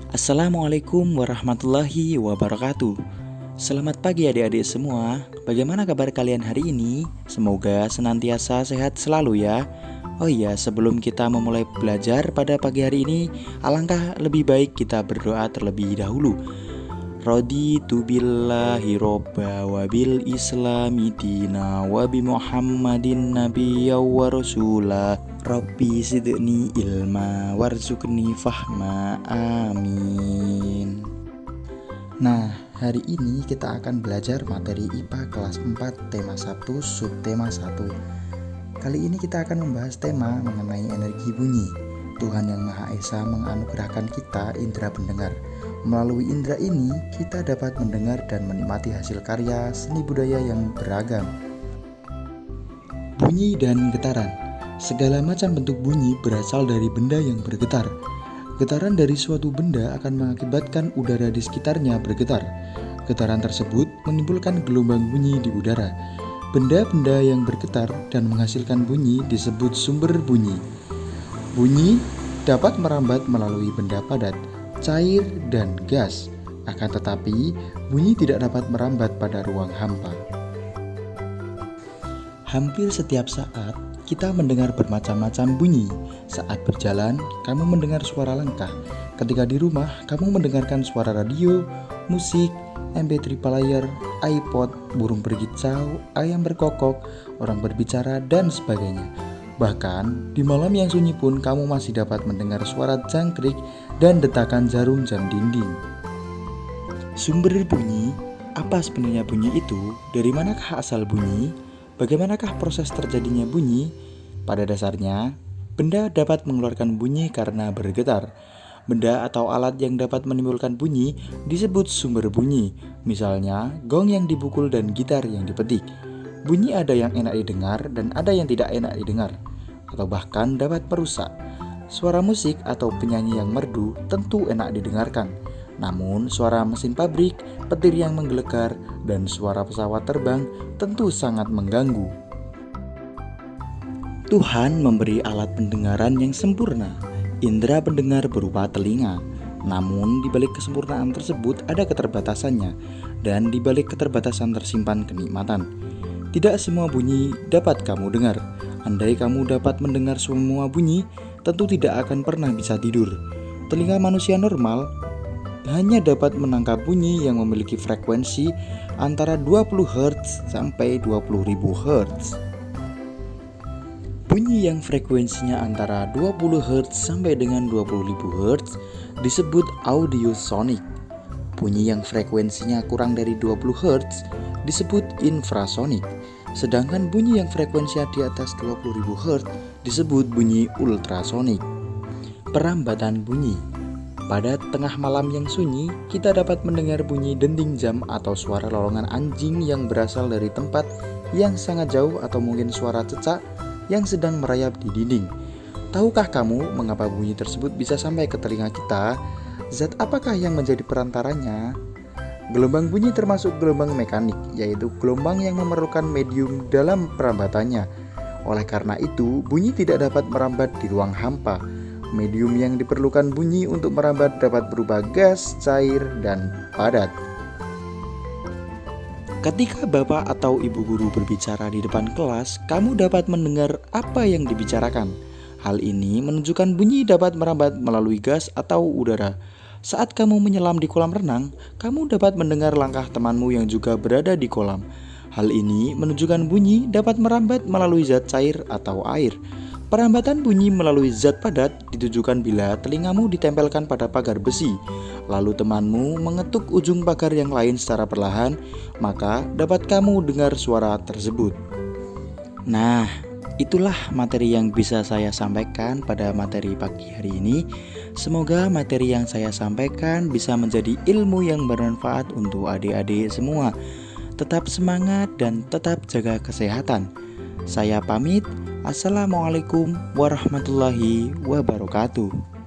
Assalamualaikum warahmatullahi wabarakatuh. Selamat pagi adik-adik semua. Bagaimana kabar kalian hari ini? Semoga senantiasa sehat selalu ya. Oh iya, sebelum kita memulai belajar pada pagi hari ini, alangkah lebih baik kita berdoa terlebih dahulu. Raditu billahi robba wa bil islami dina wa bi muhammadin nabiyya wa rasula Rabbi zidni ilma warzuqni fahma amin. Nah, hari ini kita akan belajar materi IPA kelas 4 tema 1 subtema 1. Kali ini kita akan membahas tema mengenai energi bunyi. Tuhan Yang Maha Esa menganugerahkan kita indera pendengar. Melalui indera ini, kita dapat mendengar dan menikmati hasil karya seni budaya yang beragam. Bunyi dan getaran. Segala macam bentuk bunyi berasal dari benda yang bergetar. Getaran dari suatu benda akan mengakibatkan udara di sekitarnya bergetar. Getaran tersebut menimbulkan gelombang bunyi di udara. Benda-benda yang bergetar dan menghasilkan bunyi disebut sumber bunyi. Bunyi dapat merambat melalui benda padat, cair, dan gas. Akan tetapi, bunyi tidak dapat merambat pada ruang hampa. Hampir setiap saat, kita mendengar bermacam-macam bunyi. Saat berjalan, kamu mendengar suara langkah. Ketika di rumah, kamu mendengarkan suara radio, musik, MP3 player, iPod, burung berkicau, ayam berkokok, orang berbicara, dan sebagainya. Bahkan, di malam yang sunyi pun kamu masih dapat mendengar suara jangkrik dan detakan jarum jam dinding. Sumber bunyi, apa sebenarnya bunyi itu? Dari manakah asal bunyi? Bagaimanakah proses terjadinya bunyi? Pada dasarnya, benda dapat mengeluarkan bunyi karena bergetar. Benda atau alat yang dapat menimbulkan bunyi disebut sumber bunyi. Misalnya, gong yang dipukul dan gitar yang dipetik. Bunyi ada yang enak didengar dan ada yang tidak enak didengar, atau bahkan dapat merusak. Suara musik atau penyanyi yang merdu tentu enak didengarkan. Namun suara mesin pabrik, petir yang menggelegar, dan suara pesawat terbang tentu sangat mengganggu. Tuhan memberi alat pendengaran yang sempurna. Indera pendengar berupa telinga. Namun di balik kesempurnaan tersebut ada keterbatasannya, dan di balik keterbatasan tersimpan kenikmatan. Tidak semua bunyi dapat kamu dengar. Andai kamu dapat mendengar semua bunyi, tentu tidak akan pernah bisa tidur. Telinga manusia normal hanya dapat menangkap bunyi yang memiliki frekuensi antara 20 Hz sampai 20.000 Hz. Bunyi yang frekuensinya antara 20 Hz sampai dengan 20.000 Hz disebut audiosonik. Bunyi yang frekuensinya kurang dari 20 Hz disebut infrasonik. Sedangkan bunyi yang frekuensinya di atas 20.000 Hz disebut bunyi ultrasonik. Perambatan bunyi. Pada tengah malam yang sunyi, kita dapat mendengar bunyi dinding jam atau suara lolongan anjing yang berasal dari tempat yang sangat jauh atau mungkin suara cecak yang sedang merayap di dinding. Tahukah kamu mengapa bunyi tersebut bisa sampai ke telinga kita? Zat apakah yang menjadi perantaranya? Gelombang bunyi termasuk gelombang mekanik, yaitu gelombang yang memerlukan medium dalam perambatannya. Oleh karena itu, bunyi tidak dapat merambat di ruang hampa. Medium yang diperlukan bunyi untuk merambat dapat berupa gas, cair, dan padat. Ketika bapak atau ibu guru berbicara di depan kelas, kamu dapat mendengar apa yang dibicarakan. Hal ini menunjukkan bunyi dapat merambat melalui gas atau udara. Saat kamu menyelam di kolam renang, kamu dapat mendengar langkah temanmu yang juga berada di kolam. Hal ini menunjukkan bunyi dapat merambat melalui zat cair atau air. Perambatan bunyi melalui zat padat ditujukan bila telingamu ditempelkan pada pagar besi, lalu temanmu mengetuk ujung pagar yang lain secara perlahan, maka dapat kamu dengar suara tersebut. Nah, itulah materi yang bisa saya sampaikan pada materi pagi hari ini. Semoga materi yang saya sampaikan bisa menjadi ilmu yang bermanfaat untuk adik-adik semua. Tetap semangat dan tetap jaga kesehatan. Saya pamit. Assalamualaikum warahmatullahi wabarakatuh.